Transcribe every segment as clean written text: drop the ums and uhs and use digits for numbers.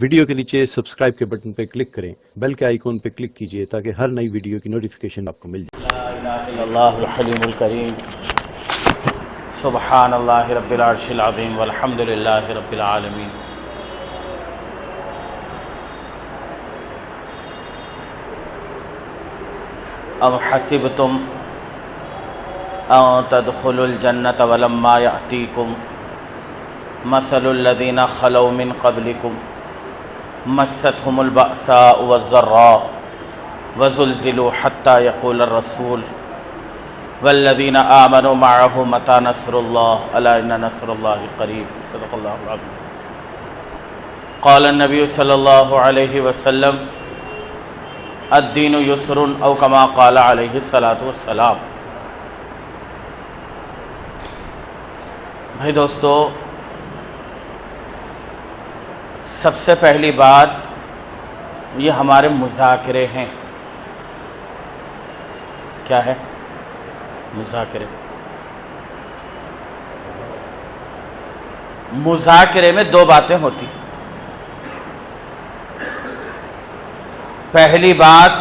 Video کے نیچے subscribe کے بٹن پہ کلک کریں، بیل کے آئیکن پہ کلک کیجئے تاکہ ہر نئی ویڈیو کی نوٹیفیکیشن آپ کو مل جائے۔ لا الہ الا اللہ الحلیم الکریم سبحان اللہ رب العرش العظیم والحمد للہ رب العالمین۔ ام حسبتم ان تدخلوا الجنة ولما یأتیکم مثل الذین خلوا من قبلکم مستهم البأساء والضراء وزلزلوا حتى يقول الرسول والذین آمنوا معه متى نصر اللہ الا ان نصر اللہ قریب۔ صدق اللہ العظیم۔ قال النبی صلی اللہ علیہ وسلم الدین یسر او کما قال علیہ الصلاۃ والسلام۔ بھائی دوستو، سب سے پہلی بات یہ ہمارے مذاکرے ہیں۔ کیا ہے؟ مذاکرے۔ مذاکرے میں دو باتیں ہوتی۔ پہلی بات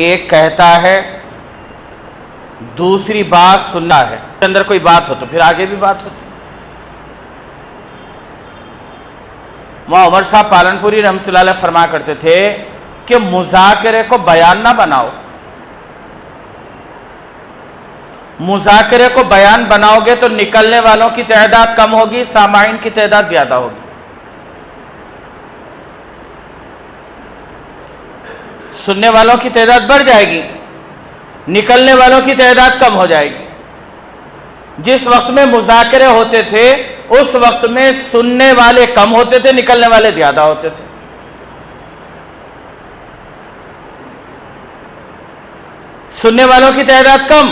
ایک کہتا ہے، دوسری بات سننا ہے۔ اندر کوئی بات ہو تو پھر آگے بھی بات ہوتی۔ مولانا عمر صاحب پالنپوری رحمۃ اللہ علیہ فرمایا کرتے تھے کہ مذاکرے کو بیان نہ بناؤ۔ مذاکرے کو بیان بناؤ گے تو نکلنے والوں کی تعداد کم ہوگی، سامعین کی تعداد زیادہ ہوگی۔ سننے والوں کی تعداد بڑھ جائے گی، نکلنے والوں کی تعداد کم ہو جائے گی۔ جس وقت میں مذاکرے ہوتے تھے اس وقت میں سننے والے کم ہوتے تھے، نکلنے والے زیادہ ہوتے تھے۔ سننے والوں کی تعداد کم۔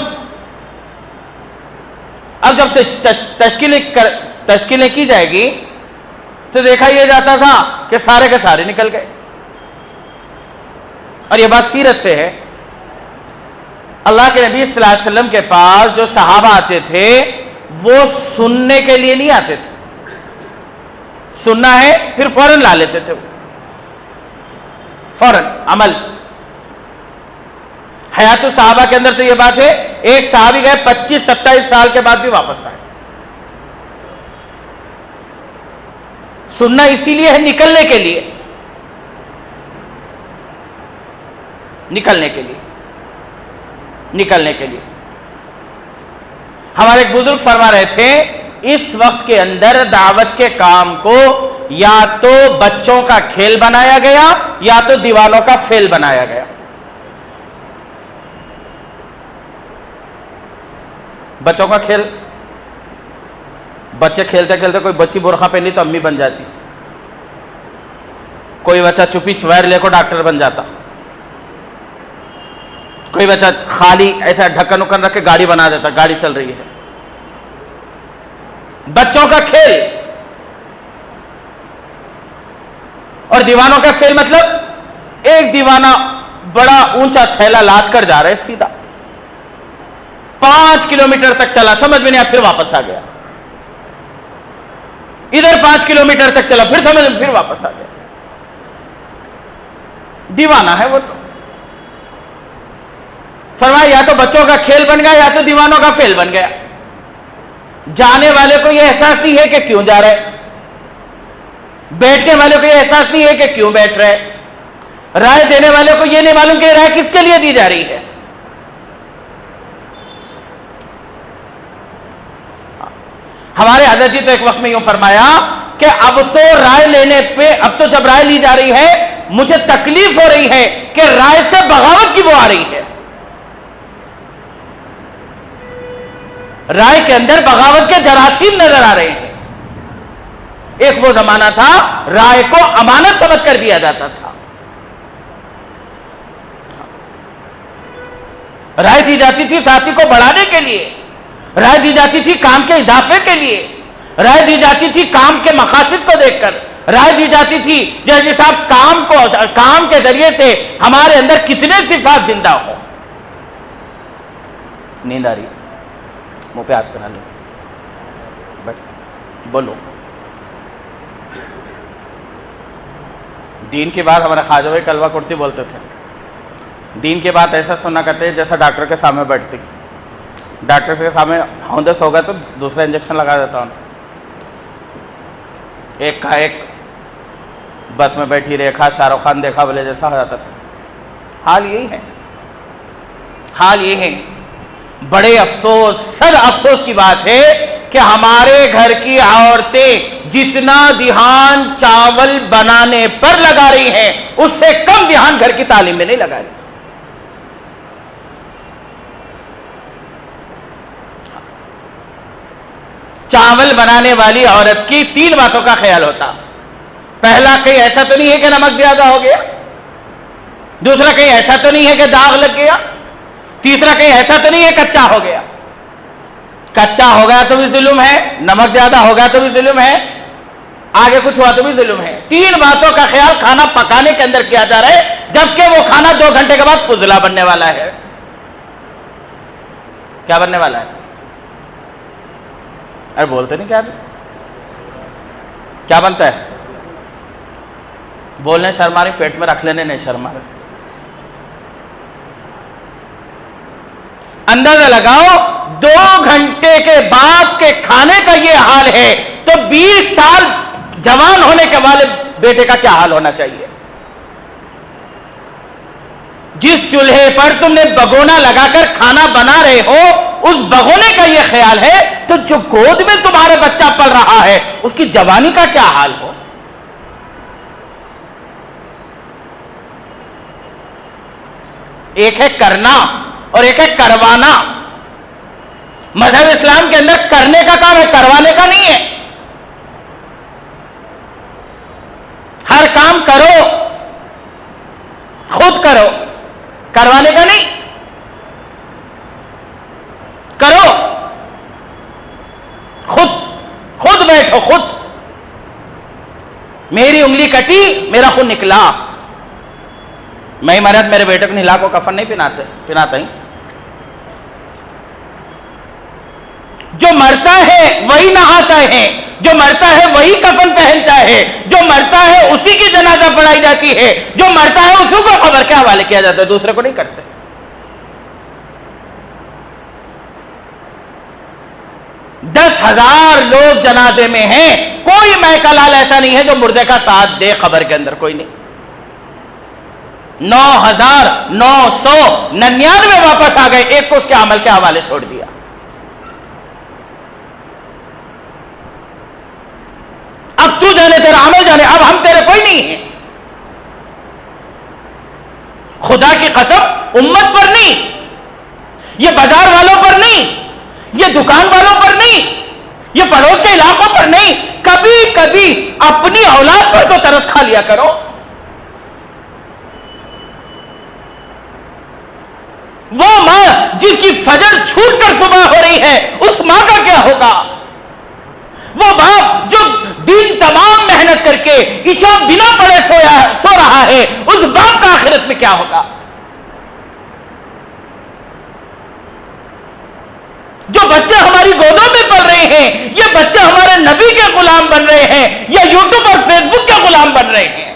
اب جب تشکیلیں کی جائے گی تو دیکھا یہ جاتا تھا کہ سارے کے سارے نکل گئے۔ اور یہ بات سیرت سے ہے۔ اللہ کے نبی صلی اللہ علیہ وسلم کے پاس جو صحابہ آتے تھے وہ سننے کے لیے نہیں آتے تھے، سننا ہے پھر فوراً لا لیتے تھے، فوراً عمل۔ حیات الصحابہ کے اندر تو یہ بات ہے، ایک صحابی گئے 25-27 سال کے بعد بھی واپس آئے۔ سننا اسی لیے ہے، نکلنے کے لیے، نکلنے کے لیے، نکلنے کے لیے۔ ہمارے ایک بزرگ فرما رہے تھے اس وقت کے اندر دعوت کے کام کو یا تو بچوں کا کھیل بنایا گیا یا تو دیوانوں کا فعل بنایا گیا۔ بچوں کا کھیل، بچے کھیلتے کھیلتے کوئی بچی برقع پہنی تو امی بن جاتی، کوئی بچہ چپی چویر لے کو ڈاکٹر بن جاتا، کوئی بچہ خالی ایسا ڈھکن اکن رکھ کے گاڑی بنا دیتا، گاڑی چل رہی ہے۔ بچوں کا کھیل۔ اور دیوانوں کا فعل مطلب ایک دیوانہ بڑا اونچا تھیلا لاد کر جا رہا ہے، سیدھا 5 کلومیٹر تک چلا، سمجھ میں نہیں آیا، پھر واپس آ گیا۔ ادھر 5 کلومیٹر تک چلا، پھر سمجھ میں، پھر واپس آ گیا۔ دیوانہ ہے وہ تو۔ فرمایا یا تو بچوں کا کھیل بن گیا یا تو دیوانوں کا فعل بن گیا۔ جانے والے کو یہ احساس نہیں ہے کہ کیوں جا رہے، بیٹھنے والے کو یہ احساس نہیں ہے کہ کیوں بیٹھ رہے، رائے دینے والے کو یہ نہیں معلوم کہ رائے کس کے لیے دی جا رہی ہے۔ ہمارے حضرت جی تو ایک وقت میں یوں فرمایا کہ اب تو رائے لینے پہ، اب تو جب رائے لی جا رہی ہے مجھے تکلیف ہو رہی ہے کہ رائے سے بغاوت کی بو آ رہی ہے۔ رائے کے اندر بغاوت کے جراثیم نظر آ رہے ہیں۔ ایک وہ زمانہ تھا رائے کو امانت سمجھ کر دیا جاتا تھا، رائے دی جاتی تھی ساتھی کو بڑھانے کے لیے، رائے دی جاتی تھی کام کے اضافے کے لیے، رائے دی جاتی تھی کام کے مقاصد کو دیکھ کر، رائے دی جاتی تھی جیسے صاحب کام کے ذریعے سے ہمارے اندر کتنے صفات زندہ ہو۔ نیند آ رہی ہے، منہ پہ ہاتھ بنا لیں، بولو۔ دین کی بات ہمارے خواجہ بھائی کلوہ کرسی بولتے تھے. دین کی بات ایسا سننا کرتے ہیں جیسا ڈاکٹر کے سامنے بیٹھتی. ڈاکٹر کے سامنے ہاؤنڈس ہو گیا تو دوسرا انجیکشن لگا دیتا ہوں. ایک کا ایک بس میں بیٹھی ریکھا شاہ رخ خان دیکھا بولے جیسا ہو جاتا. حال یہی ہے، حال یہ ہے. بڑے افسوس، سر افسوس کی بات ہے کہ ہمارے گھر کی عورتیں جتنا دھیان چاول بنانے پر لگا رہی ہیں اس سے کم دھیان گھر کی تعلیم میں نہیں لگا رہی. چاول بنانے والی عورت کی 3 باتوں کا خیال ہوتا. پہلا، کہیں ایسا تو نہیں ہے کہ نمک زیادہ ہو گیا. دوسرا، کہیں ایسا تو نہیں ہے کہ داغ لگ گیا. تیسرا، کہیں ایسا تو نہیں ہے کچا ہو گیا. کچا ہو گیا تو بھی ظلم ہے، نمک زیادہ ہو گیا تو بھی ظلم ہے، آگے کچھ ہوا تو بھی ظلم ہے. 3 باتوں کا خیال کھانا پکانے کے اندر کیا جا رہا ہے، جبکہ وہ کھانا 2 گھنٹے کے بعد فضلہ بننے والا ہے. کیا بننے والا ہے؟ ارے بولتے نہیں کیا بنتا ہے؟ بولنے شرما رہی، پیٹ میں رکھ لینے نہیں شرما رہے. اندازہ لگاؤ 2 گھنٹے کے بعد کے کھانے کا یہ حال ہے تو 20 سال جوان ہونے کے والے بیٹے کا کیا حال ہونا چاہیے. جس چولہے پر تم نے بگونا لگا کر کھانا بنا رہے ہو اس بگونے کا یہ خیال ہے تو جو گود میں تمہارے بچہ پل رہا ہے اس کی جوانی کا کیا حال ہو. ایک ہے کرنا اور ایک ہے کروانا. مذہب اسلام کے اندر کرنے کا کام ہے، کروانے کا نہیں ہے. ہر کام کرو، خود کرو، کروانے کا نہیں. کرو، خود بیٹھو. خود میری انگلی کٹی میرا خون نکلا، میں مرد میرے بیٹے کو نہلا کو کفن نہیں پہناتا ہی. جو مرتا ہے وہی نہاتا ہے، جو مرتا ہے وہی کفن پہنتا ہے، جو مرتا ہے اسی کی جنازہ پڑھائی جاتی ہے، جو مرتا ہے اسی کو قبر کے حوالے کیا جاتا ہے، دوسرے کو نہیں کرتے. دس 10,000 لوگ جنازے میں ہیں، کوئی میکا لال ایسا نہیں ہے جو مردے کا ساتھ دے قبر کے اندر، کوئی نہیں. 9,999 واپس آ گئے، ایک کو اس کے عمل کے حوالے چھوڑ دیا. اب تو جانے تیرا عمل جانے، اب ہم تیرے کوئی نہیں ہیں. خدا کی قسم امت پر نہیں، یہ بازار والوں پر نہیں، یہ دکان والوں پر نہیں، یہ پڑوس کے علاقوں پر نہیں، کبھی کبھی اپنی اولاد پر تو ترس کھا لیا کرو. وہ ماں جس کی فجر چھوٹ کر صبح ہو رہی ہے اس ماں کا کیا ہوگا؟ وہ باپ جو دن تمام محنت کر کے عشاء بنا پڑے سو رہا ہے اس باپ کا آخرت میں کیا ہوگا؟ جو بچے ہماری گودوں میں پل رہے ہیں یہ بچے ہمارے نبی کے غلام بن رہے ہیں یا یوٹیوب اور فیس بک کے غلام بن رہے ہیں.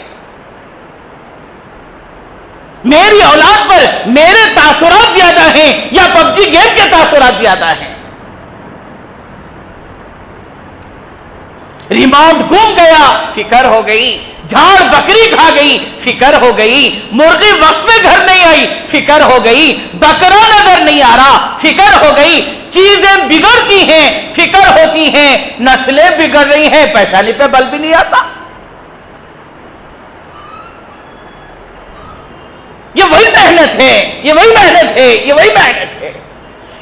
میری اولاد پر میرے تاثرات زیادہ ہیں یا پب جی گیم کے تاثرات زیادہ ہیں؟ ریموٹ گم گیا، فکر ہو گئی. جھاڑ بکری کھا گئی، فکر ہو گئی. مرغی وقت میں گھر نہیں آئی، فکر ہو گئی. بکرا نظر نہیں آ رہا، فکر ہو گئی. چیزیں بگڑتی ہیں، فکر ہوتی ہیں. نسلیں بگڑ رہی ہیں، پیشانی پہ بل بھی نہیں آتا. یہ وہی محنت ہے، یہ وہی محنت ہے، یہ وہی محنت ہے.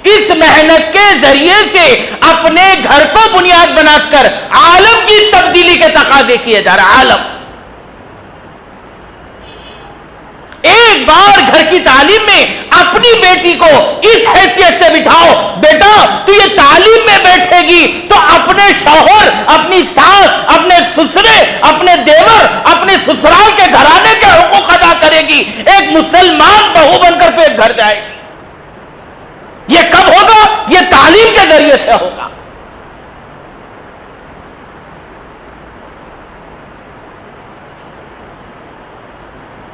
اس محنت کے ذریعے سے اپنے گھر کو بنیاد بنا کر عالم کی تبدیلی کے تقاضے کیے جا رہا. عالم ایک بار گھر کی تعلیم میں اپنی بیٹی کو اس حیثیت سے بٹھاؤ، بیٹا تو یہ تعلیم میں بیٹھے گی تو اپنے شوہر، اپنی ساس، اپنے سسرے، اپنے دیور، اپنے سسرال کے گھرانے کے حقوق ادا کرے گی. ایک مسلمان بہو بن کر تو ایک گھر جائے گی. یہ کب ہوگا؟ یہ تعلیم کے ذریعے سے ہوگا.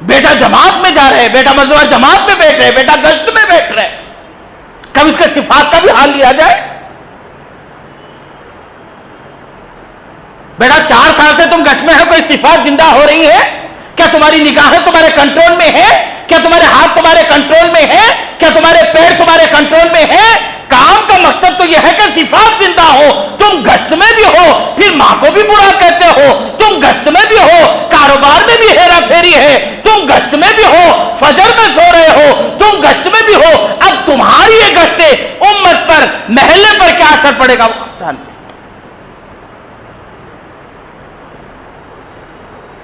بیٹا جماعت میں جا رہے, بیٹا مزدور جماعت میں بیٹھ رہے, بیٹا گشت میں بیٹھ رہے, کب اس کے صفات کا بھی حال لیا جائے؟ بیٹا 4 سال سے تم گشت میں ہو, کوئی صفات زندہ ہو رہی ہے کیا؟ تمہاری نگاہیں تمہارے کنٹرول میں ہے کیا؟ تمہارے ہاتھ تمہارے کنٹرول میں ہے کیا؟ تمہارے پیر تمہارے کنٹرول میں ہے؟ کام کا مقصد تو یہ ہے کہ صفات زندہ ہو. تم گشت میں بھی ہو, پھر ماں کو بھی برا کہتے ہو, تم گشت میں بھی ہو, کاروبار میں بھی ہیرا پھیری ہے, تم گشت میں بھی ہو, فجر میں سو رہے ہو, تم گشت میں بھی ہو. اب تمہاری یہ گشت امت پر, محلے پر کیا اثر پڑے گا وہ جانتے.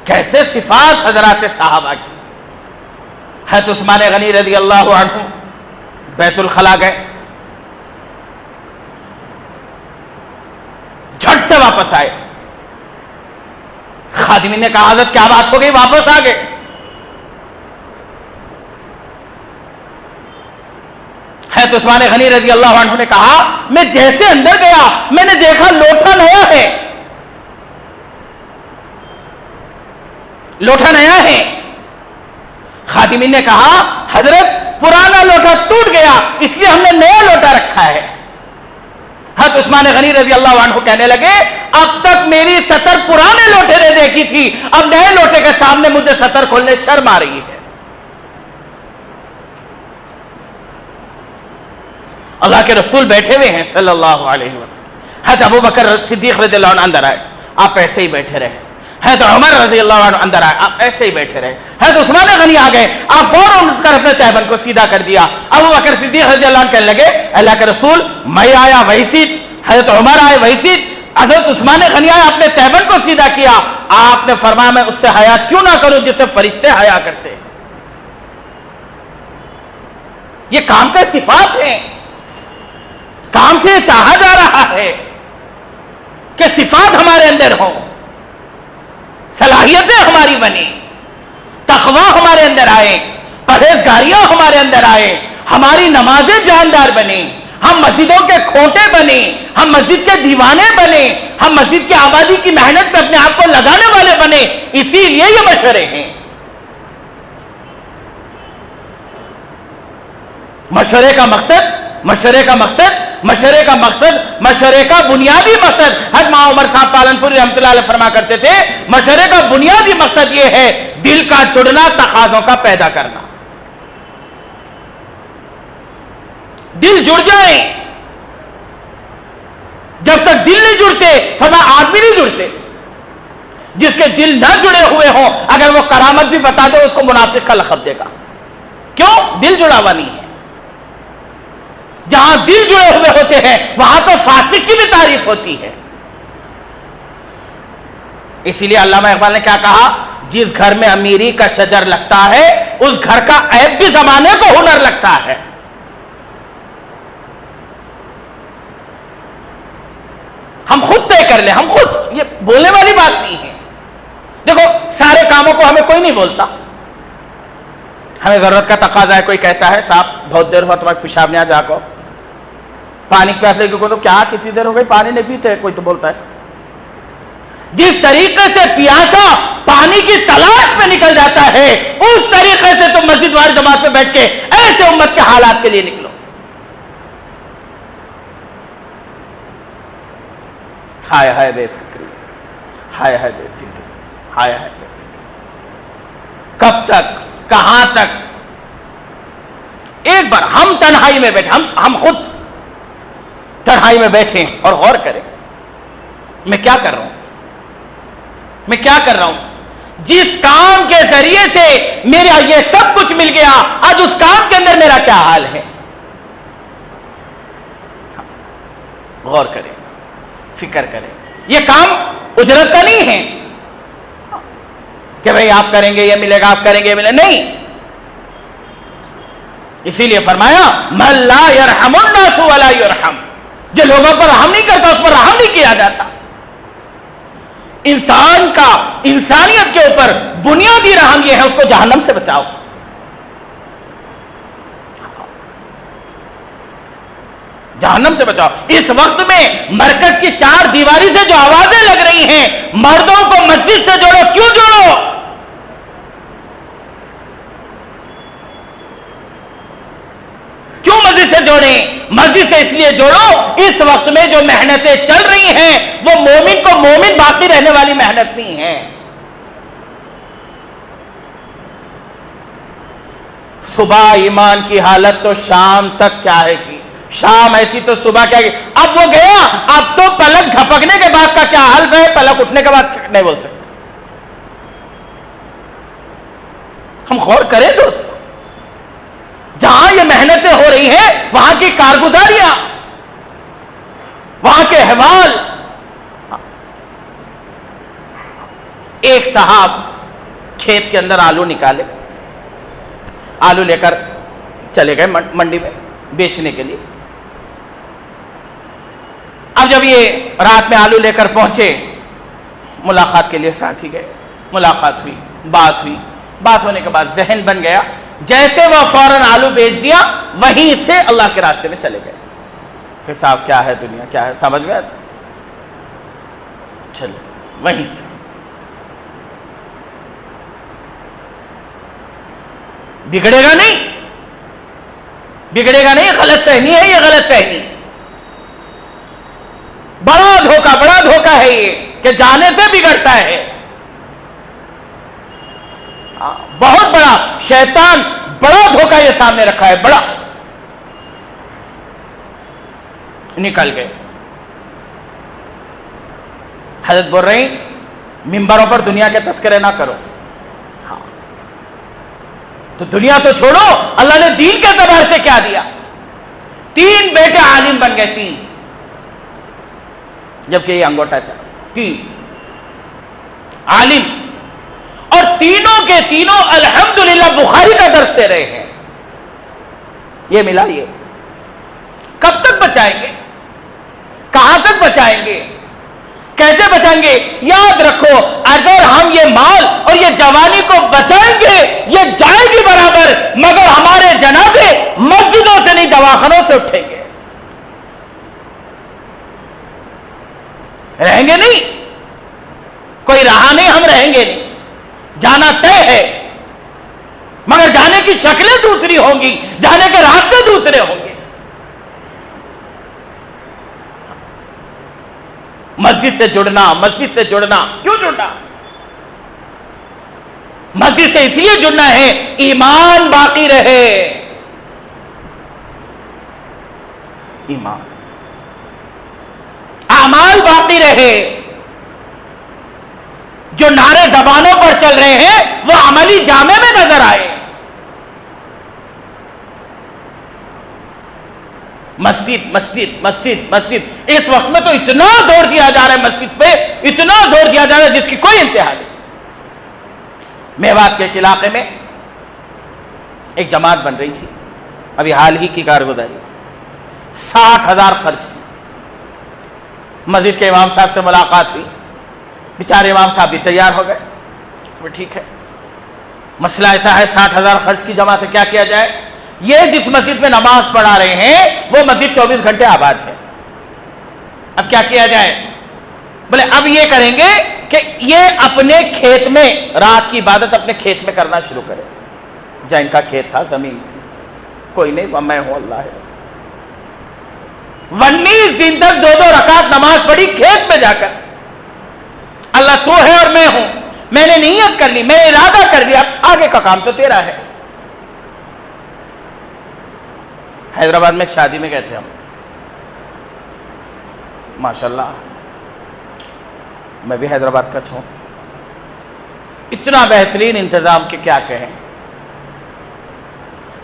کیسے صفات حضرات صحابہ کی. حضرت عثمان غنی رضی اللہ عنہ بیت الخلا گئے, جھٹ سے واپس آئے. خادمین نے کہا حضرت کیا بات ہو گئی, واپس آ گئے. حضرت عثمان غنی رضی اللہ عنہ نے کہا میں جیسے اندر گیا میں نے دیکھا لوٹا نیا ہے, لوٹا نیا ہے. خادمین نے کہا حضرت پرانا لوٹا ٹوٹ گیا اس لیے ہم نے نیا لوٹا رکھا ہے. حضرت عثمان غنی رضی اللہ عنہ کہنے لگے اب تک میری سطر پرانے لوٹے نے دیکھی تھی, اب نئے لوٹے کے سامنے مجھے سطر کھولنے شرم آ رہی ہے. اللہ کے رسول بیٹھے ہوئے ہیں صلی اللہ علیہ وسلم. حضرت ابو بکر صدیق رضی اللہ عنہ اندر آئے, آپ ایسے ہی بیٹھے رہے. حضرت عمر رضی اللہ عنہ اندر آئے, آپ ایسے ہی بیٹھے رہے. حضرت عثمان غنی آ گئے, آپ فوراً اٹھ کر اپنے تہبند کو سیدھا کر دیا. ابو بکر صدیق رضی اللہ عنہ کہنے لگے اللہ کے رسول میں آیا وہی سیٹ, حضرت عمر آئے وہی سیٹ, حضرت عثمان غنی آئے اپنے تہبند کو سیدھا کیا. آپ نے فرمایا میں اس سے حیا کیوں نہ کروں جس سے فرشتے حیا کرتے. یہ کام کا صفات ہے, کام سے چاہا جا رہا ہے کہ صفات ہمارے اندر ہوں, صلاحیتیں ہماری بنی, تقوی ہمارے اندر آئے, پرہیزگاریاں ہمارے اندر آئے, ہماری نمازیں جاندار بنی, ہم مسجدوں کے کھوٹے بنے, ہم مسجد کے دیوانے بنے, ہم مسجد کی آبادی کی محنت میں اپنے آپ کو لگانے والے بنے. اسی لیے یہ مشورے ہیں. مشورے کا بنیادی مقصد حضرت ماں عمر صاحب پالنپوری رحمۃ اللہ علیہ فرما کرتے تھے مشورے کا بنیادی مقصد یہ ہے دل کا جڑنا, تقاضوں کا پیدا کرنا. دل جڑ جائیں, جب تک دل نہیں جڑتے فرمایا آدمی نہیں جڑتے. جس کے دل نہ جڑے ہوئے ہوں اگر وہ کرامت بھی بتا دے اس کو منافق کا لقب دے گا. کیوں؟ دل جڑا ہوا نہیں ہے. جہاں دل جڑے ہوئے ہوتے ہیں وہاں تو فاسق کی بھی تعریف ہوتی ہے. اسی لیے علامہ اقبال نے کیا کہا, جس گھر میں امیری کا شجر لگتا ہے اس گھر کا عیب بھی زمانے کو ہنر لگتا ہے. ہم خود طے کر لیں, ہم خود, یہ بولنے والی بات نہیں ہے. دیکھو سارے کاموں کو ہمیں کوئی نہیں بولتا, ہمیں ضرورت کا تقاضا ہے. کوئی کہتا ہے صاحب بہت دیر ہوا تمہارے پیشاب نہیں آ, جاگو پانی پیاس لے کے, تو کیا کتنی دیر ہو گئی پانی نہیں پیتے, کوئی تو بولتا ہے. جس طریقے سے پیاسا پانی کی تلاش میں نکل جاتا ہے اس طریقے سے تم مسجد وار جماعت میں بیٹھ کے ایسے امت کے حالات کے لیے نکلو. ہائے ہائے بے فکری, ہائے ہائے بے فکری, ہائے ہائے بے فکری. کب تک, کہاں تک؟ ایک بار ہم تنہائی میں بیٹھے, ہم خود تنہائی میں بیٹھیں اور غور کریں میں کیا کر رہا ہوں, میں کیا کر رہا ہوں. جس کام کے ذریعے سے میرا یہ سب کچھ مل گیا آج اس کام کے اندر میرا کیا حال ہے. غور کریں, فکر کریں. یہ کام اجرت کا نہیں ہے کہ بھئی آپ کریں گے یہ ملے گا, آپ کریں گے یہ ملے گا, نہیں. اسی لیے فرمایا من لا یرحم الناس ولا یرحم, جو لوگوں پر رحم نہیں کرتا اس پر رحم نہیں کیا جاتا. انسان کا انسانیت کے اوپر بنیادی رحم یہ ہے اس کو جہنم سے بچاؤ. جہنم سے بچاؤ. اس وقت میں مرکز کی 4 دیواری سے جو آوازیں لگ رہی ہیں, مردوں کو مسجد سے جوڑو, کیوں جوڑو؟ مسجد سے اس لیے جوڑو، اس وقت میں جو محنتیں چل رہی ہیں وہ مومن کو مومن باقی رہنے والی محنت نہیں ہے. صبح ایمان کی حالت تو شام تک کیا ہے کی، شام ایسی تو صبح کیا کی. اب وہ گیا، اب تو پلک جھپکنے کے بعد کا کیا حال ہے، پلک اٹھنے کے بعد نہیں بول سکتے. ہم غور کریں دوست، جہاں یہ محنتیں ہو رہی ہیں وہاں کی کارگزاریاں، وہاں کے احوال. ایک صاحب کھیت کے اندر آلو نکالے، آلو لے کر چلے گئے منڈی میں بیچنے کے لیے. اب جب یہ رات میں آلو لے کر پہنچے، ملاقات کے لیے ساتھی گئے، ملاقات ہوئی، بات ہوئی. بات ہونے کے بعد ذہن بن گیا، جیسے وہ فوراً آلو بیچ دیا، وہیں سے اللہ کے راستے میں چلے گئے. کہ صاحب کیا ہے دنیا، کیا ہے، سمجھ گئے، چلے وہیں سے. بگڑے گا نہیں، بگڑے گا نہیں، غلط فہمی ہے یہ، غلط فہمی. بڑا دھوکہ ہے یہ کہ جانے سے بگڑتا ہے. بہت بڑا شیطان، بڑا دھوکہ یہ سامنے رکھا ہے، بڑا. نکل گئے. حضرت بول رہی ممبروں پر دنیا کے تذکرے نہ کرو. ہاں تو دنیا تو چھوڑو، اللہ نے دین کے اعتبار سے کیا دیا. 3 بیٹے عالم بن گئے، 3، جبکہ یہ انگوٹا چلا. 3 عالم، اور تینوں کے تینوں الحمدللہ بخاری کا درس دے رہے ہیں. یہ ملا. یہ کب تک بچائیں گے، کہاں تک بچائیں گے، کیسے بچائیں گے؟ یاد رکھو، اگر ہم یہ مال اور یہ جوانی کو بچائیں گے یہ جائے گی برابر، مگر ہمارے جنازے مسجدوں سے نہیں دواخانوں سے اٹھیں گے. رہیں گے نہیں، کوئی رہا نہیں، ہم رہیں گے نہیں. جانا طے ہے، مگر جانے کی شکلیں دوسری ہوں گی، جانے کے راستے دوسرے ہوں گے. مسجد سے جڑنا، مسجد سے جڑنا، کیوں جڑنا؟ مسجد سے اس لیے جڑنا ہے ایمان باقی رہے. ایمان، اعمال باقی رہے. جو نعرے زبانوں پر چل رہے ہیں وہ عملی جامے میں نظر آئے. مسجد مسجد مسجد مسجد. اس وقت میں تو اتنا زور دیا جا رہا ہے مسجد پہ، اتنا زور دیا جا رہا ہے جس کی کوئی انتہا نہیں. میوات کے ایک علاقے میں ایک جماعت بن رہی تھی، ابھی حال ہی کی کارگزاری. 60,000 خرچ. مسجد کے امام صاحب سے ملاقات ہوئی، بیچارے امام صاحب بھی تیار ہو گئے. وہ ٹھیک ہے، مسئلہ ایسا ہے 60,000 خرچ کی جماعت ہے، کیا کیا جائے؟ یہ جس مسجد میں نماز پڑھا رہے ہیں وہ مسجد 24 گھنٹے آباد ہے، اب کیا کیا جائے؟ بولے اب یہ کریں گے کہ یہ اپنے کھیت میں رات کی عبادت اپنے کھیت میں کرنا شروع کرے. جہاں ان کا کھیت تھا، زمین تھی، کوئی نہیں، میں ہوں، اللہ ہے. 19 دن تک 2 رکعت نماز پڑھی کھیت میں جا کر. اللہ تو ہے اور میں ہوں، میں نے نیت کر لی، میں نے ارادہ کر لیا، آگے کا کام تو تیرا ہے. حیدرآباد میں ایک شادی میں گئے تھے ہم، ماشاءاللہ میں بھی حیدرآباد کا ہوں. اتنا بہترین انتظام کہ کیا کہیں.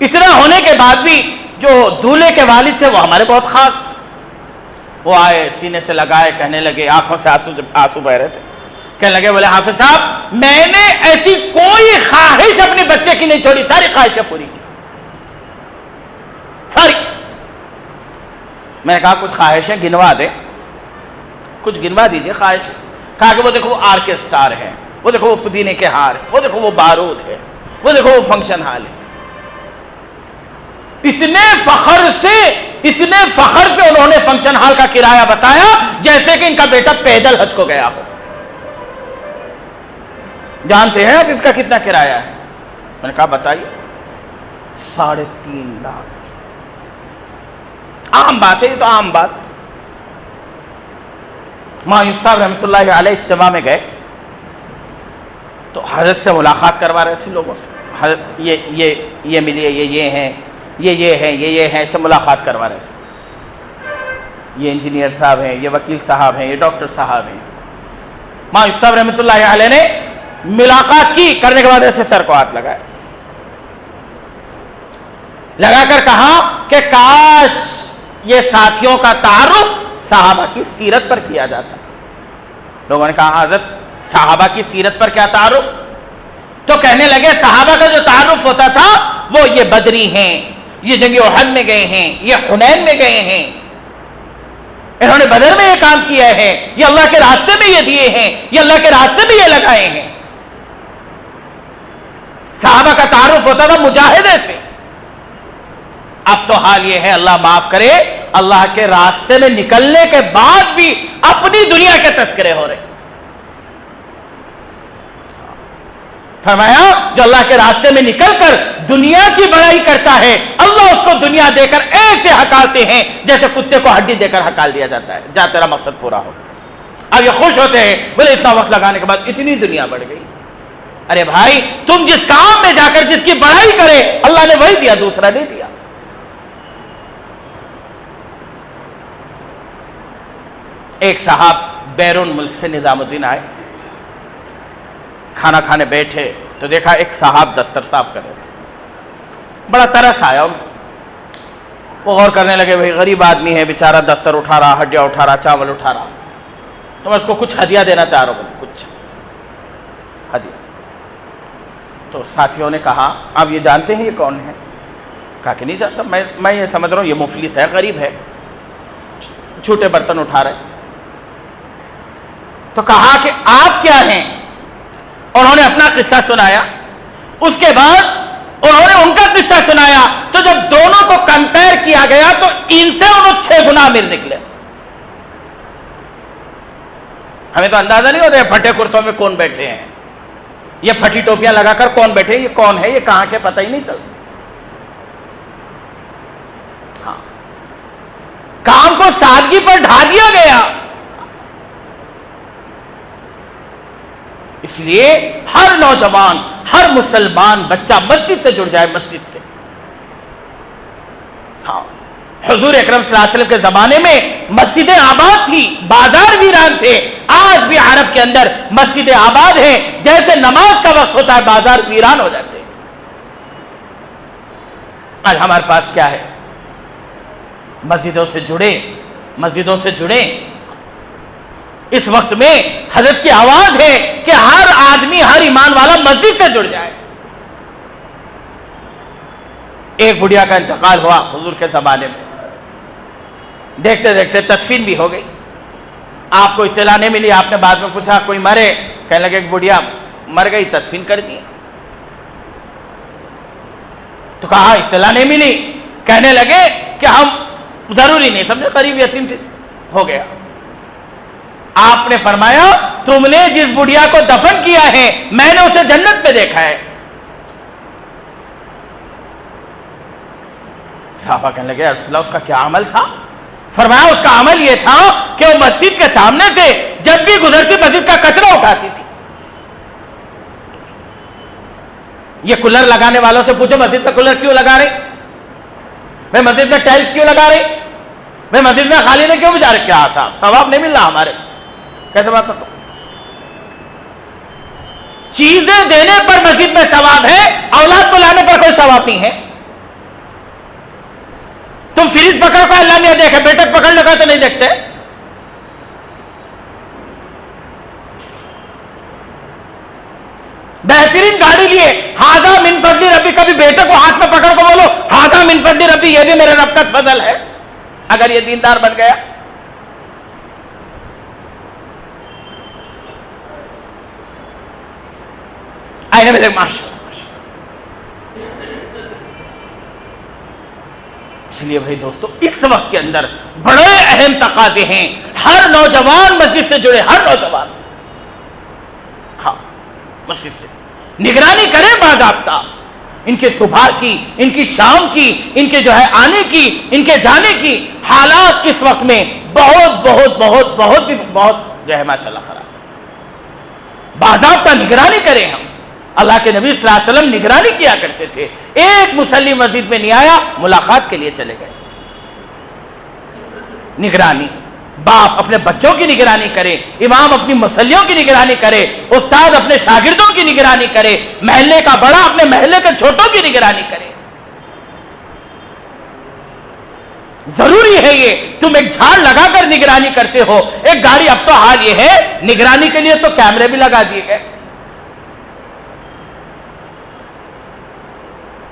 اتنا ہونے کے بعد بھی جو دولہے کے والد تھے وہ ہمارے بہت خاص. وہ آئے، سینے سے لگائے، کہنے لگے، آنکھوں سے آنسو بہ رہے تھے، کہنے لگے، بولے حافظ صاحب میں نے ایسی کوئی خواہش اپنے بچے کی نہیں چھوڑی، ساری خواہشیں پوری کی، ساری. میں نے کہا کچھ خواہشیں گنوا دیں، کچھ گنوا دیجئے خواہش. کہا کہ وہ دیکھو وہ آرکسٹار ہے، وہ دیکھو وہ پودینے کے ہار ہے، وہ دیکھو وہ بارود ہے، وہ دیکھو وہ فنکشن ہال ہے. اتنے فخر سے انہوں نے فنکشن ہال کا کرایہ بتایا جیسے کہ ان کا بیٹا پیدل حج کو گیا ہو. جانتے ہیں اب اس کا کتنا کرایہ ہے؟ میں نے کہا بتائیے. 3.5 لاکھ. عام بات ہے، یہ تو عام بات. مایوس صاحب رحمۃ اللہ علیہ اجتماع میں گئے تو حضرت سے ملاقات کروا رہے تھے لوگوں سے. حضرت یہ ملیے، یہ ہیں، یہ ہیں، سے ملاقات کروا رہے تھے. یہ انجینئر صاحب ہیں، یہ وکیل صاحب ہیں، یہ ڈاکٹر صاحب ہیں. مایوس صاحب رحمۃ اللہ علیہ نے ملاقات کی، کرنے کے بعد ایسے سر کو ہاتھ لگا کر کہا کہ کاش یہ ساتھیوں کا تعارف صحابہ کی سیرت پر کیا جاتا. لوگوں نے کہا حضرت صحابہ کی سیرت پر کیا تعارف؟ تو کہنے لگے صحابہ کا جو تعارف ہوتا تھا وہ یہ بدری ہیں، یہ جنگ احد میں گئے ہیں، یہ حنین میں گئے ہیں، انہوں نے بدر میں یہ کام کیا ہے، یہ اللہ کے راستے میں یہ دیے ہیں، یہ اللہ کے راستے میں یہ لگائے ہیں. صحابہ کا تعارف ہوتا تھا مجاہدے سے. اب تو حال یہ ہے، اللہ معاف کرے، اللہ کے راستے میں نکلنے کے بعد بھی اپنی دنیا کے تذکرے ہو رہے. فرمایا جو اللہ کے راستے میں نکل کر دنیا کی بڑائی کرتا ہے، اللہ اس کو دنیا دے کر ایسے ہکالتے ہیں جیسے کتے کو ہڈی دے کر ہکال دیا جاتا ہے. جا تیرا مقصد پورا ہو. اب یہ خوش ہوتے ہیں، بولے اتنا وقت لگانے کے بعد اتنی دنیا بڑھ گئی. ارے بھائی تم جس کام میں جا کر جس کی بڑائی کرے اللہ نے وہی دیا، دوسرا نہیں دیا. ایک صاحب بیرون ملک سے نظام الدین آئے، کھانا کھانے بیٹھے تو دیکھا ایک صاحب دستر صاف کر رہے تھے. بڑا ترس آیا ان کو. وہ غور کرنے لگے بھائی غریب آدمی ہے بیچارہ، دستر اٹھا رہا، ہڈیاں اٹھا رہا، چاول اٹھا رہا، تو میں اس کو کچھ ہدیہ دینا چاہ رہا ہوں، کچھ ہدیہ. تو ساتھیوں نے کہا آپ یہ جانتے ہیں یہ کون ہے؟ کہا کہ نہیں جانتا، میں یہ سمجھ رہا ہوں یہ مفلس ہے، غریب ہے، چھوٹے برتن اٹھا رہے. تو کہا کہ آپ کیا ہیں؟ انہوں نے اپنا قصہ سنایا. اس کے بعد انہوں نے ان کا قصہ سنایا. تو جب دونوں کو کمپیئر کیا گیا تو ان سے انہوں 6 گنا امیر نکلے. ہمیں تو اندازہ نہیں ہوتا ہے پھٹے کرتوں میں کون بیٹھے ہیں، یہ پھٹی ٹوپیاں لگا کر کون بیٹھے، یہ کون ہے، یہ کہاں کے، پتہ ہی نہیں چلتا. ہاں کام کو سادگی پر ڈھا دیا گیا. اس لیے ہر نوجوان، ہر مسلمان بچہ مسجد سے جڑ جائے، مسجد سے. ہاں حضور اکرم صلی اللہ علیہ وسلم کے زمانے میں مسجدیں آباد تھی، بازار ویران تھے. آج بھی عرب کے اندر مسجدیں آباد ہیں، جیسے نماز کا وقت ہوتا ہے بازار ویران ہو جاتے ہیں. آج ہمارے پاس کیا ہے؟ مسجدوں سے جڑے. اس وقت میں حضرت کی آواز ہے کہ ہر آدمی، ہر ایمان والا مسجد سے جڑ جائے. ایک بڑھیا کا انتقال ہوا حضور کے زمانے میں، دیکھتے دیکھتے تدفین بھی ہو گئی. آپ کو اطلاع نہیں ملی، آپ نے بعد میں پوچھا کوئی مرے؟ کہنے لگے ایک بڑھیا مر گئی، تدفین کر دی. تو کہا اطلاع نہیں ملی. کہنے لگے کہ ہم ضروری نہیں سمجھے، قریب یتیم ہو گیا. آپ نے فرمایا تم نے جس بڑھیا کو دفن کیا ہے میں نے اسے جنت میں دیکھا ہے. صحابہ کہنے لگے رسول اللہ اس کا کیا عمل تھا؟ فرمایا اس کا عمل یہ تھا کہ وہ مسجد کے سامنے سے جب بھی گزرتی مسجد کا کچرا اٹھاتی تھی. یہ کولر لگانے والوں سے پوچھو مسجد میں کولر کیوں لگا رہے؟ میں مسجد میں ٹائلز کیوں لگا رہے؟ میں مسجد میں خالی نے کیوں بجا رہے؟ کیا صاحب ثواب نہیں مل رہا ہمارے؟ کیسے بات ہے؟ تو چیزیں دینے پر مسجد میں ثواب ہے، اولاد کو لانے پر کوئی ثواب نہیں ہے. تم فریج پکڑ کو اللہ نے دیکھے، بیٹے پکڑنے کا تو نہیں دیکھتے. بہترین گاڑی لیے، ہاذا من فضل ربی، کبھی بیٹے کو ہاتھ میں پکڑ کو بولو ہاذا من فضل ربی، یہ بھی میرے رب کا فضل ہے. اگر یہ دیندار بن گیا. آئینے میں دیکھ ماشاءاللہ. اس لیے بھائی دوستو اس وقت کے اندر بڑے اہم تقاضے ہیں. ہر نوجوان مسجد سے جڑے، ہر نوجوان ہاں مسجد سے نگرانی کرے باضابطہ. ان کے صبح کی، ان کی شام کی، ان کے جو ہے آنے کی، ان کے جانے کی حالات اس وقت میں بہت بہت بہت بہت بہت جو ہے ماشاءاللہ خراب۔ باضابطہ نگرانی کریں ہم۔ اللہ کے نبی صلی اللہ علیہ وسلم نگرانی کیا کرتے تھے، ایک مصلی مسجد میں نہیں آیا، ملاقات کے لیے چلے گئے۔ نگرانی، باپ اپنے بچوں کی نگرانی کرے، امام اپنی مصلیوں کی نگرانی کرے، استاد اپنے شاگردوں کی نگرانی کرے، محلے کا بڑا اپنے محلے کے چھوٹوں کی نگرانی کرے۔ ضروری ہے یہ، تم ایک جھاڑ لگا کر نگرانی کرتے ہو، ایک گاڑی، اب تو حال یہ ہے نگرانی کے لیے تو کیمرے بھی لگا دیے گئے،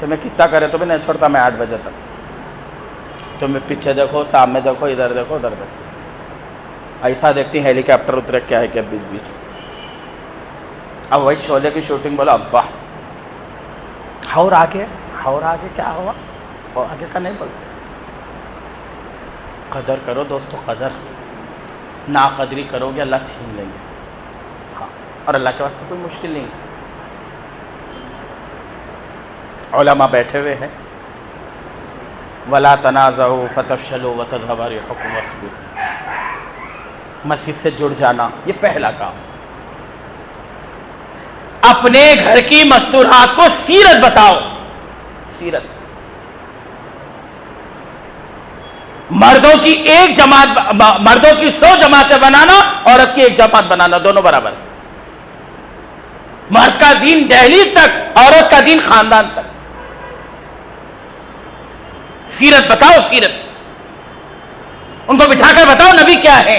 تمہیں کتنا کرے تو بھی نہیں چھوڑتا میں 8 بجے تک، تمہیں پیچھے دیکھو، سامنے دیکھو، ادھر دیکھو، ادھر دیکھو، ایسا دیکھتی ہیلی کاپٹر اترے کیا ہے کیا بیچ بیچ۔ اب وہی شعلے کی شوٹنگ، بولا ابا اور آگے کیا ہوا، اور آگے کا نہیں بولتے۔ قدر کرو دوستو، قدر، نا قدری کرو گے اللہ چھین لیں گے، ہاں، اور اللہ کے واسطے کوئی مشکل نہیں ہے۔ علماء بیٹھے ہوئے ہیں، وَلَا تَنَازَعُوا فَتَفْشَلُوا وَتَذْهَبَ رِيحُكُمْ وَاصْبِرُوا، مسجد سے جڑ جانا یہ پہلا کام۔ اپنے گھر کی مستورات کو سیرت بتاؤ، سیرت۔ مردوں کی ایک جماعت، مردوں کی 100 جماعتیں بنانا، عورت کی 1 جماعت بنانا، دونوں برابر۔ مرد کا دین دہلیز تک، عورت کا دین خاندان تک۔ سیرت بتاؤ، سیرت۔ ان کو بٹھا کر بتاؤ نبی کیا ہے،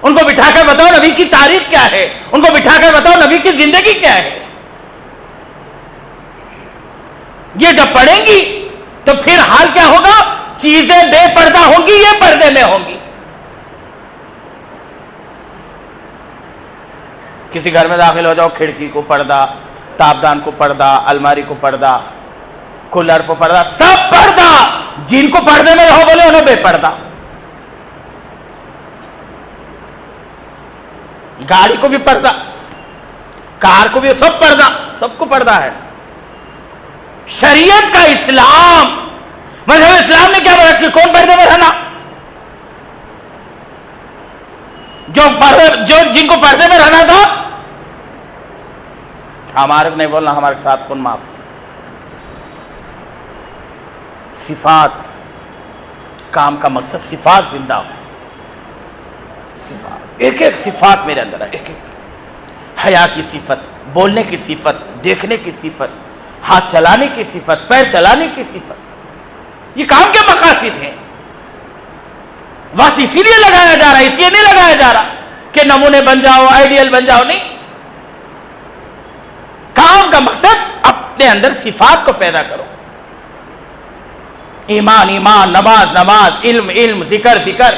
ان کو بٹھا کر بتاؤ نبی کی تاریخ کیا ہے، ان کو بٹھا کر بتاؤ نبی کی زندگی کیا ہے۔ یہ جب پڑھیں گی تو پھر حال کیا ہوگا، چیزیں بے پردہ ہوں گی، یہ پردے میں ہوں گی۔ کسی گھر میں داخل ہو جاؤ، کھڑکی کو پردہ، تابدان کو پردہ، الماری کو پردہ، کولر کو پردہ، سب پردہ۔ جن کو پردے میں رہو بولے انہیں بے پردہ۔ گاڑی کو بھی پردہ، کار کو بھی، سب پردہ، سب کو پردہ ہے۔ شریعت کا اسلام، مذہب اسلام نے کیا بولا کہ کون پردے میں رہنا، جو جن کو پردے میں رہنا تھا، ہمارے کو نہیں بولنا، ہمارے ساتھ خون معاف۔ صفات، کام کا مقصد صفات زندہ ہو، صفات، ایک ایک صفات میرے اندر ہے، ایک ایک، حیا کی صفت، بولنے کی صفت، دیکھنے کی صفت، ہاتھ چلانے کی صفت، پیر چلانے کی صفت، یہ کام کے مقاصد ہیں۔ وقت اسی لیے لگایا جا رہا ہے، اس لیے نہیں لگایا جا رہا کہ نمونے بن جاؤ، آئیڈیل بن جاؤ، نہیں۔ کام کا مقصد اپنے اندر صفات کو پیدا کرو، ایمان ایمان، نماز نماز، علم علم، ذکر ذکر۔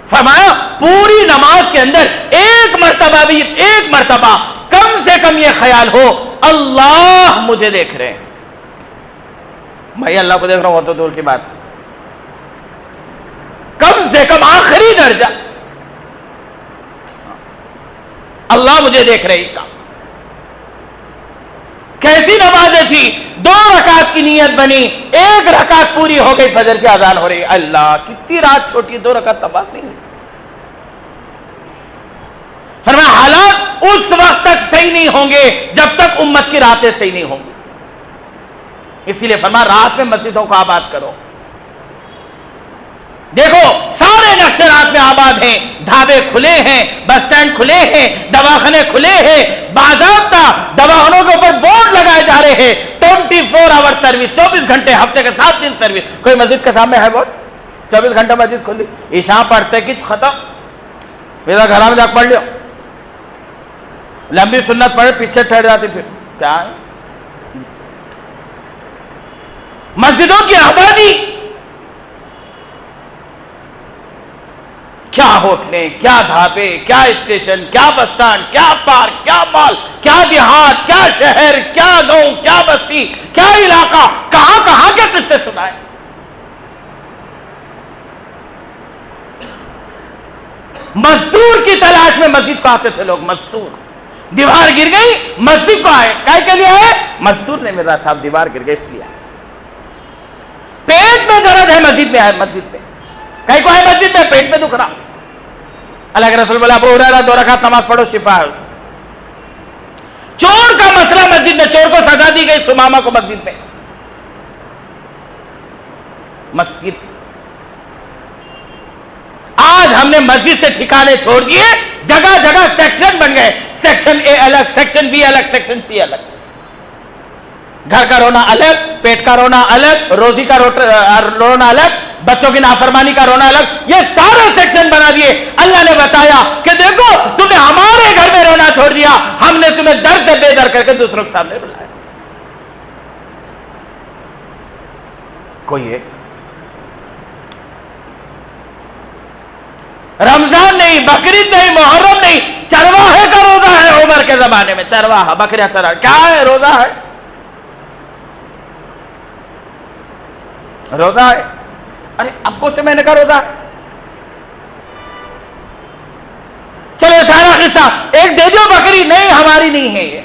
فرمایا پوری نماز کے اندر ایک مرتبہ بھی، ایک مرتبہ کم سے کم یہ خیال ہو اللہ مجھے دیکھ رہے ہیں۔ بھائی اللہ کو دیکھ رہا ہوں وہ تو دور کی بات، کم سے کم آخری درجہ اللہ مجھے دیکھ رہے ہیں۔ کیسی نمازیں تھی، 2 رکعت کی نیت بنی، 1 رکعت پوری ہو گئی، فجر کی اذان ہو رہی، اللہ کتنی رات چھوٹی، 2 رکعت تباہ نہیں۔ فرمایا حالات اس وقت تک صحیح نہیں ہوں گے جب تک امت کی راتیں صحیح نہیں ہوں گی۔ اسی لیے فرمایا رات میں مسجدوں کو آباد کرو۔ دیکھو سارے نقشے رات میں آباد ہیں، ڈھابے کھلے ہیں، بس سٹینڈ کھلے ہیں، دواخانے کھلے ہیں، باضابطہ دواخانوں کے اوپر بورڈ لگائے جا رہے ہیں 24 آور سروس، 24 گھنٹے، ہفتے کے 7 دن سروس۔ کوئی مسجد کے سامنے ہے بورڈ 24 گھنٹے مسجد کھلی؟ عشاء پڑھتے کہ ختم، میرا گھر میں جا پڑھ لو، لمبی سنت پڑھے پیچھے ٹھہر جاتی، پھر کیا ہے؟ مسجدوں کی آبادی، کیا ہوٹلیں، کیا ڈھابے، کیا اسٹیشن، کیا بس اسٹینڈ، کیا پارک، کیا مال، کیا دیہات، کیا شہر، کیا گاؤں، کیا بستی، کیا علاقہ، کہاں کہاں کے قصے سنائے۔ مزدور کی تلاش میں مسجد کو آتے تھے لوگ، مزدور دیوار گر گئی, مسجد کو آئے, کیا کے لیے آئے؟ مزدور نے میرا صاحب دیوار گر گئی اس لیے. پیٹ میں درد ہے, مسجد میں آئے, مسجد میں کہیں کو آئے, مسجد میں پیٹ میں دکھ رہا. اللہ کے رسول بولے ابو ہریرہ 2 رکعت نماز پڑھو شفا ہے اس. چور کا مسئلہ مسجد میں, چور کو سزا دی گئی, سمامہ کو مسجد میں. مسجد آج ہم نے مسجد سے ٹھکانے چھوڑ دیے, جگہ جگہ سیکشن بن گئے, سیکشن اے الگ, سیکشن بی الگ, سیکشن سی الگ. گھر کا رونا الگ, پیٹ کا رونا الگ, روزی کا رونا الگ, بچوں کی نافرمانی کا رونا الگ, یہ سارے سیکشن بنا دیے. اللہ نے بتایا کہ دیکھو تم نے ہمارے گھر میں رونا چھوڑ دیا, ہم نے تمہیں در سے بے در کر کے دوسروں کے سامنے بلایا. کوئی ایک رمضان نہیں, بقرعید نہیں, محرم نہیں, چرواہے کا روزہ ہے عمر کے زمانے میں. چرواہا بکریاں چرا, کیا ہے؟ روزہ ہے, روزہ ہے. ارے ابو سے میں نے کہا روزہ ہے. چلو سارا قصہ ایک دے دو بکری, نہیں ہماری نہیں ہے یہ.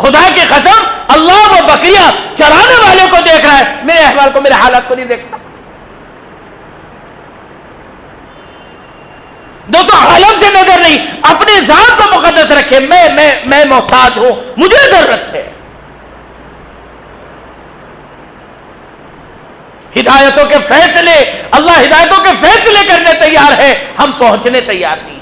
خدا کی قسم اللہ وہ بکریاں چرانے والے کو دیکھ رہا ہے, میرے احوال کو, میرے حالات کو نہیں دیکھتا. دوستو عالم سے نظر نہیں, اپنی ذات کو مقدس رکھے. میں محتاج ہوں, مجھے ضرورت ہے. ہدایتوں کے فیصلے, اللہ ہدایتوں کے فیصلے کرنے تیار ہے, ہم پہنچنے تیار نہیں.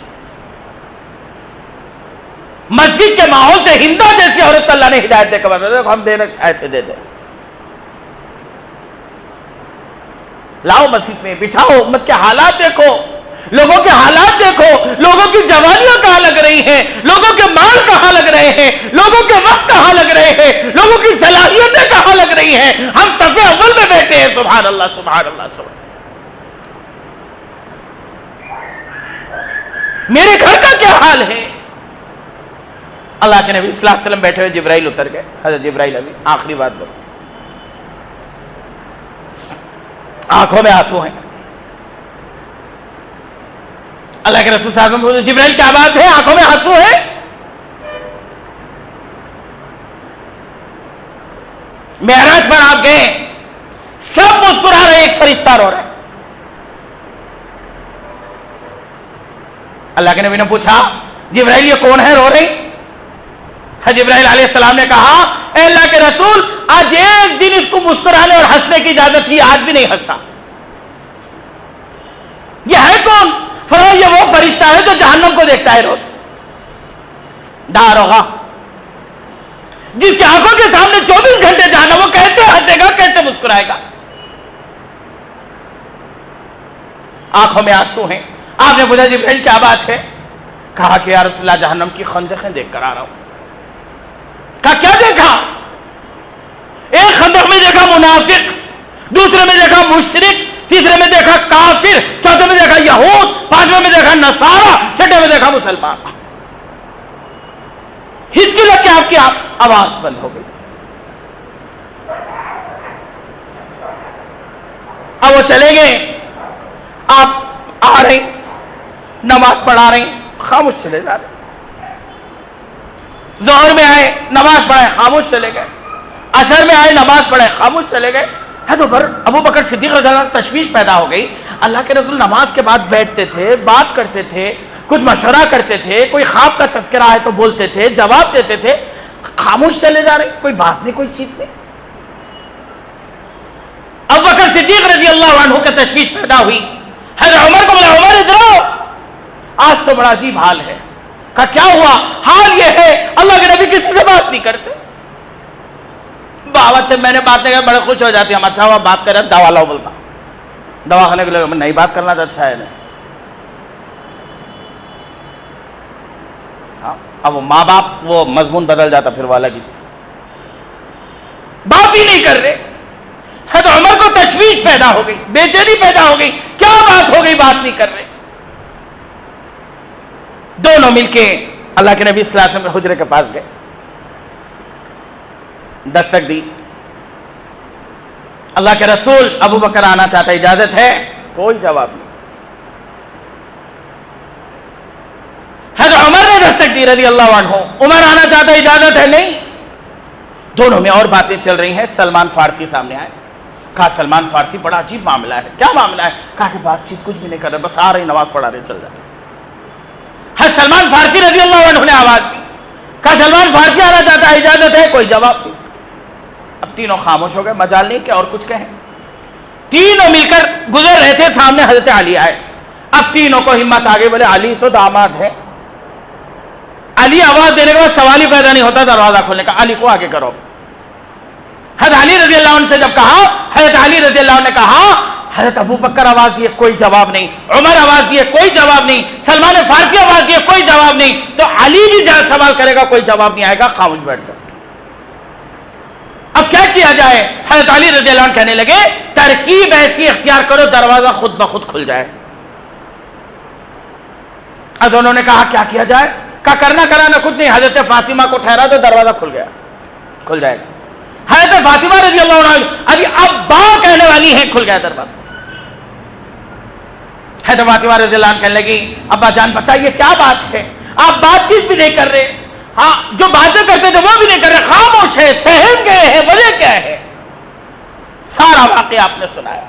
مسجد کے ماحول سے ہندا جیسی عورت اللہ نے ہدایت دے کر بتایا, ہم دینا ایسے دے دیں. لاؤ مسجد میں بٹھاؤ, امت کے حالات دیکھو, لوگوں کے حالات دیکھو, لوگوں کی جوانیاں کہاں لگ رہی ہیں, لوگوں کے مال کہاں لگ رہے ہیں, لوگوں کے وقت کہاں لگ رہے ہیں, لوگوں کی صلاحیتیں کہاں لگ رہی ہیں. ہم صف اول میں بیٹھے ہیں. سبحان اللہ, سبحان اللہ, سبحان. میرے گھر کا کیا حال ہے؟ اللہ کے نبی صلی اللہ علیہ وسلم بیٹھے ہوئے, جبرائیل اتر گئے. حضرت جبرائیل ابھی آخری بات بولو, آنکھوں میں آنسو ہیں. اللہ کے رسول صاحب نے پوچھا جبرائیل کیا بات ہے, آنکھوں میں آنسو ہے؟ معراج پر آپ گئے, سب مسکرا رہے, ایک فرشتہ رو رہا ہے. اللہ کے نبی نے پوچھا جبرائیل یہ کون ہے رو رہی؟ جبرائیل علیہ السلام نے کہا اے اللہ کے رسول, آج ایک دن اس کو مسکرانے اور ہنسنے کی اجازت تھی, آج بھی نہیں ہنسا. یہ ہے کون؟ فرمایا یہ وہ فرشتہ ہے جو جہنم کو دیکھتا ہے روز. داروغہ, جس کی آنکھوں کے سامنے 24 گھنٹے جہنم, وہ کیسے ہنسے گا, کیسے مسکرائے گا؟ آنکھوں میں آنسو ہیں. آپ نے پوچھا جبرائیل کیا بات ہے؟ کہا کہ یا رسول اللہ جہنم کی خندقیں دیکھ کر آ رہا ہوں. کہا کیا دیکھا؟ ایک خندق میں دیکھا منافق, دوسرے میں دیکھا مشرک, تیسرے میں دیکھا کافر, چوتھے میں دیکھا یہود, پانچویں میں دیکھا نصارہ, چھٹے میں دیکھا مسلمان. ہچکی لگ کے آپ کی آواز بند ہو گئی. اب وہ چلے گئے, آپ آ رہے, نماز پڑھا رہے, خاموش چلے جا رہے. ظہر میں آئے, نماز پڑھائے, خاموش چلے گئے. عصر میں آئے, نماز پڑھائے, خاموش چلے گئے. ہے تو ابو بکر صدیق رضی اللہ عنہ تشویش پیدا ہو گئی. اللہ کے رسول نماز کے بعد بیٹھتے تھے, بات کرتے تھے, کچھ مشورہ کرتے تھے, کوئی خواب کا تذکرہ ہے تو بولتے تھے, جواب دیتے تھے, خاموش چلے جا رہے, کوئی بات نہیں, کوئی چیز نہیں. ابو بکر صدیق رضی اللہ عنہ کا تشویش پیدا ہوئی. حضرت عمر کو بولا عمر ادھر آؤ, آج تو بڑا عجیب حال ہے. کہا کیا ہوا؟ حال یہ ہے اللہ کے نبی کسی سے بات نہیں کرتے. بابا اچھا میں نے بات نہیں کر, بڑے خوش ہو جاتے ہم, اچھا ہوا بات کریں, دوا لاؤ بولتا. دوا کھانے کے لیے نہیں بات کرنا تو اچھا ہے. ہاں, اب وہ ماں باپ وہ مضمون بدل جاتا, پھر والا کی بات ہی نہیں کر رہے. ہے تو عمر کو تشویش پیدا ہو گئی, بے چینی پیدا ہو گئی, کیا بات ہو گئی, بات نہیں کر رہے. دونوں مل کے اللہ کے نبی صلی اللہ علیہ وسلم حجرے کے پاس گئے, دستک دی. اللہ کے رسول ابو بکر آنا چاہتا, اجازت ہے؟ کوئی جواب نہیں. رہتی رضی اللہ عنہ، عمر آنا چاہتا ہے، اجازت ہے؟ نہیں. دونوں میں اور باتیں چل رہی ہیں. سلمان فارسی سامنے آئے. کہا سلمان فارسی بڑا عجیب معاملہ ہے. کیا معاملہ ہے؟ کہا کہ بات چیت کچھ بھی نہیں کر رہے، بس آ رہے نماز پڑھا رہے، چل جائے. سلمان فارسی رضی اللہ عنہ نے آواز دی. کہا سلمان فارسی آنا چاہتا ہے، اجازت ہے؟ کوئی جواب نہیں. اب تینوں خاموش ہو گئے، مجال نہیں کہ اور کچھ کہیں. تینوں مل کر گزر رہے تھے، سامنے حضرت علی آئے. اب تینوں کو ہمت آگے، بولے علی تو داماد ہے. علی آواز دینے کے بعد سوال ہی پیدا نہیں ہوتا دروازہ کھولنے کا. علی کو آگے کرو. حضرت علی رضی اللہ عنہ سے جب کہا، حضرت علی رضی اللہ عنہ نے کہا، حضرت ابو بکر آواز دیے، کوئی جواب نہیں. عمر آواز دیے، کوئی جواب نہیں. سلمان فارسی آواز دیے، کوئی جواب نہیں. تو علی بھی جب سوال کرے گا کوئی جواب نہیں آئے گا، خاموش بیٹھ جائے. اب کیا کیا جائے؟ حضرت علی رضی اللہ عنہ کہنے لگے ترکیب ایسی اختیار کرو دروازہ خود بخود کھل جائے. اب دونوں نے کہا کیا کیا جائے؟ کہا کرنا کرانا کچھ نہیں، حضرت فاطمہ کو ٹھہرا دو، دروازہ کھل گیا، کھل جائے گا. حضرت فاطمہ رضی اللہ عنہ ابھی ابا کہنے والی ہیں، کھل گیا دروازہ. حضرت فاطمہ رضی اللہ عنہ کہنے لگی ابا جان بتائیے کیا بات ہے؟ آپ بات چیت بھی نہیں کر رہے، ہاں جو باتیں کرتے تھے وہ بھی نہیں کر رہے، خاموش ہے، سہم گئے ہیں، وجہ کیا ہے؟ سارا واقعہ آپ نے سنایا.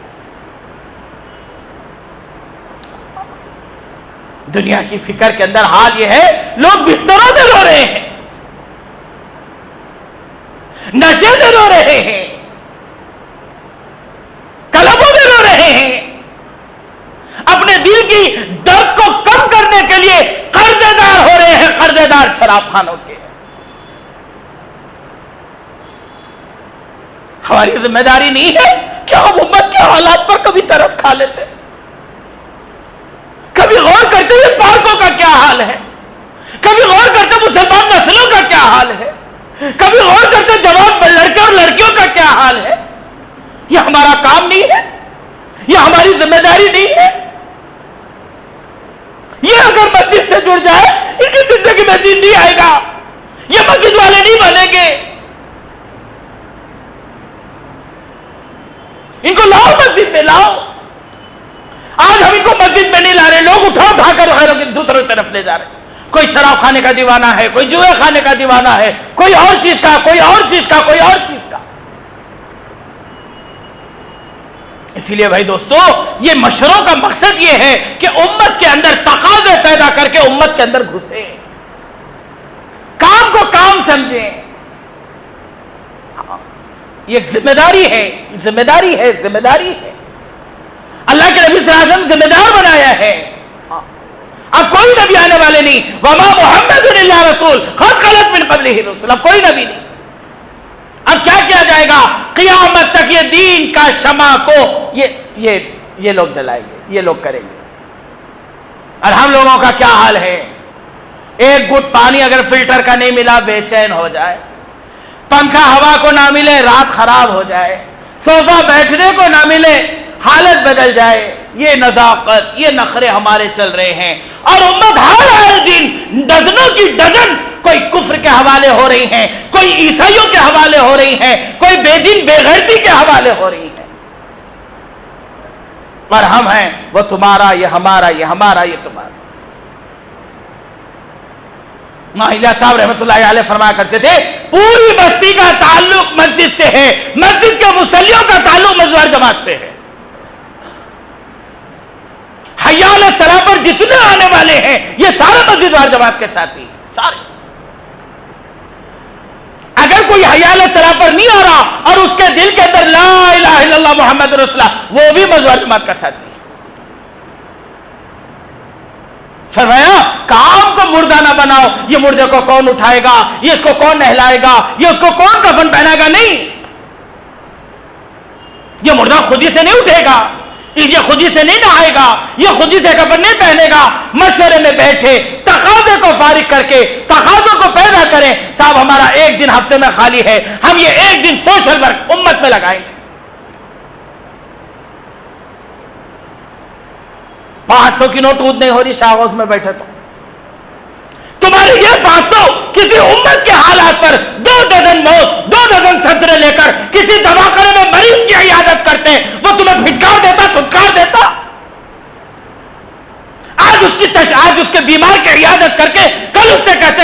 دنیا کی فکر کے اندر حال یہ ہے، لوگ بستروں سے رو رہے ہیں، نشے سے رو رہے ہیں، کلبوں میں رو رہے ہیں، اپنے دل کی درد کو کم کرنے کے لیے قرضے دار ہو رہے ہیں، قرضے دار شراب خانوں کے. ہماری ذمہ داری نہیں ہے کہ ہم امت کے حالات پر کبھی طرف کھا لیتے، کبھی غور کرتے ہوئے پارکوں کا کیا حال ہے، کبھی غور کرتے مسلمان نسلوں کا کیا حال ہے، کبھی غور کرتے جوان لڑکے اور لڑکیوں کا کیا حال ہے. یہ ہمارا کام نہیں ہے، یہ ہماری ذمہ داری نہیں ہے. یہ اگر مسجد سے جڑ جائے ان کی زندگی میں دین نہیں آئے گا، یہ مسجد والے نہیں بنیں گے. ان کو لاؤ مسجد میں، لاؤ. آج ہم ان کو مسجد میں نہیں لا رہے، لوگ اٹھا کر غیروں کی دوسرے طرف لے جا رہے. کوئی شراب کھانے کا دیوانہ ہے، کوئی جوئے کھانے کا دیوانہ ہے، کوئی اور چیز کا، کوئی اور چیز کا، کوئی اور چیز کا. اسی لیے بھائی دوستو، یہ مشوروں کا مقصد یہ ہے کہ امت کے اندر تقاضے پیدا کر کے امت کے اندر گھسے، کام کو کام سمجھیں. یہ ذمہ داری ہے، ذمہ داری ہے، ذمہ داری ہے. اللہ کے نبی صلی اللہ علیہ وسلم ذمہ دار بنایا ہے. اب کوئی نبی آنے والے نہیں. وما محمد الا رسول قد خلت من قبلہ الرسل. اب کوئی نبی نہیں. اب کیا کیا جائے گا؟ قیامت تک یہ دین کا شمع کو یہ لوگ جلائیں گے، یہ لوگ کریں گے. اور ہم لوگوں کا کیا حال ہے؟ ایک گھٹ پانی اگر فلٹر کا نہیں ملا بے چین ہو جائے، پنکھا ہوا کو نہ ملے رات خراب ہو جائے، صوفہ بیٹھنے کو نہ ملے حالت بدل جائے. یہ نزاکت، یہ نخرے ہمارے چل رہے ہیں. اور امت ہر دن ڈزنوں کی ڈزن کوئی کفر کے حوالے ہو رہی ہیں، کوئی عیسائیوں کے حوالے ہو رہی ہیں، کوئی بے دین بے غیرتی کے حوالے ہو رہی ہیں. پر ہم ہیں وہ تمہارا، یہ ہمارا، یہ ہمارا، یہ تمہارا. ماہیلا صاحب رحمۃ اللہ علیہ فرمایا کرتے تھے پوری بستی کا تعلق مسجد سے ہے، مسجد کے مصلیوں کا تعلق مزدور جماعت سے ہے. حی علی الصلاۃ پر جتنے آنے والے ہیں یہ سارے مسجد وار جماعت کے ساتھی ہیں، سارے. اگر کوئی حی علی الصلاۃ پر نہیں آ رہا اور اس کے دل کے اندر لا الہ الا اللہ محمد رسول اللہ، وہ بھی مسجد وار جماعت کا ساتھی ہے. فرمایا کام کو مردہ نہ بناؤ، یہ مردے کو کون اٹھائے گا، یہ اس کو کون نہلائے گا، یہ اس کو کون کفن پہنائے گا. نہیں، یہ مردہ خود ہی سے نہیں اٹھے گا، یہ خود ہی سے نہیں نہائے گا، یہ خود ہی سے کفن نہیں پہنے گا. مشورے میں بیٹھے تقاضے کو فارغ کر کے تقاضوں کو پیدا کریں. صاحب ہمارا ایک دن ہفتے میں خالی ہے، ہم یہ ایک دن سوشل ورک امت میں لگائیں گے. 500 کی نوٹ عود نہیں ہو رہی شاہ ہاؤس میں بیٹھے تو تمہارے یہ 500 کسی امت کے حالات پر 2 ڈزن موت 2 ڈزن سنترے لے کر کسی دواخانے میں مریض کی عیادت کرتے، وہ تمہیں پھٹکار دیتا، تھتکار دیتا. آج اس کے بیمار کی عیادت کر کے کل اس سے کہتے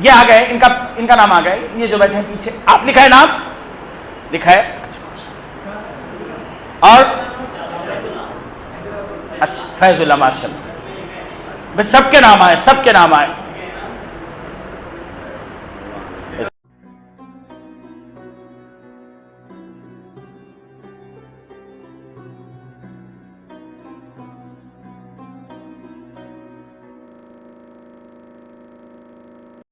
یہ آ گئے، ان کا نام آ گئے، یہ جو بیٹھے ہیں پیچھے، آپ لکھا ہے نام؟ لکھا ہے؟ اور اچھا فیض اللہ، ماشاء اللہ، بس سب کے نام آئے، سب کے نام آئے.